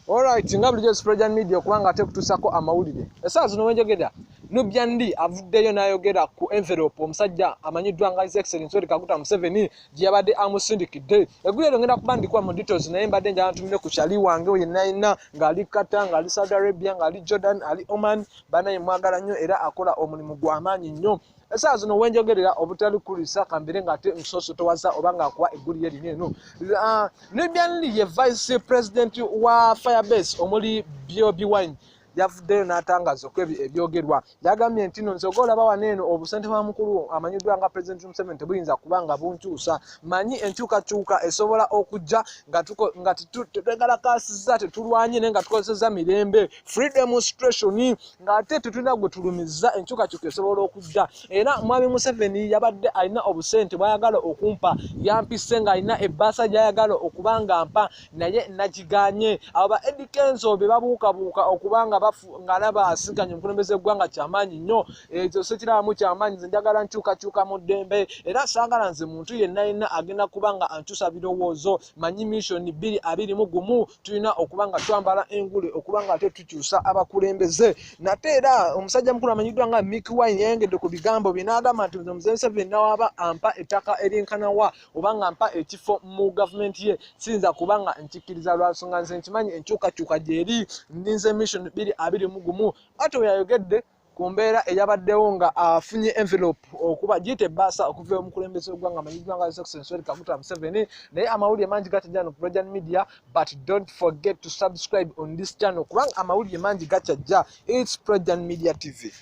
Alright, nga bulijjo Projan Media kubanga ate kutusako amawulire. Essaawa zino wenjogera Nubian avuddeyo n'ayogera ku envelope omusajja amanyiddwa nga His Excellency Yoweri Kaguta Museveni gye yabadde amusindikidde. Eggulire ngenda kubandikwa mu details naye mbadde njala ntumire ku kyali wange oyo yenna ng'ali Qatar, ng'ali Saudi Arabia, ng'ali Jordan, ali Oman, banaye mwagala nnyo era akola omulimu gw'amaanyi nnyo. Essaawa zino wenjogerera obutali kulisa kambere ng'ate nsosotowaza oba ng'akuwa eggulire lino eno. Nubian ye Vice President wa Firebase omuli Bobi Wine yavuddeyo n'atangaza ku ebyogerwa. Yagambye nti nze olaba wano eno obusente bwa mukulu amanyiddwa nga President Museveni tebuyinza kuba nga bunkyusa. Manyi enkyukakyuka esobola okujja nga tetwegala kaasizza tetulwanye naye nga tukozesezza mirembe free demonstration ng'ate tetulina gwe tulumizza enkyukakyuka esobola okujja. Era Mwami Museveni yabadde alina obusente bw'ayagala okumpa yampise ng'alina ebbaasa gy'ayagala okuba nga mpa naye nagiganye. Abo ba Eddy Kenzo be babuukabuuka okubanga ng'alaba asinkanye omukulembeze gw'eggwanga kyamaanyi nnyo. Ekyo sekirabamu kyamaanyi, nze njagala nkyukakyuka mu ddembe era saagala nze muntu yenna agenda kuba nga ankyusa birowoozo. Manyi mission 2021 tulina okuba nga twambala engule okuba nga ate tukyusa abakulembeze. Nate era omusajja mukulu amanyiddwa nga Mick Wine yayongedde ku bigambo bye n'agamba nti Museveni nawaba ampa ettaka erinkanawa oba nga mpa ekifo mu gavumenti ye siyinza kuba nga nkikkiriza lwa nsonga nze nkimanyi enkyukakyuka gyeri ndinze mission 2021. Ate we yayogedde ku mbeera eyabaddewo nga afunye envelope okuba giyite ebbaasa okuva omukulembeze w'eggwanga amanyiddwa nga His Excellency Yoweri Kaguta Museveni. Naye amawulire mangi gatajja no Projan Media, but don't forget to subscribe on this channel kubanga amawulire mangi gakyajja. It's Projan Media TV.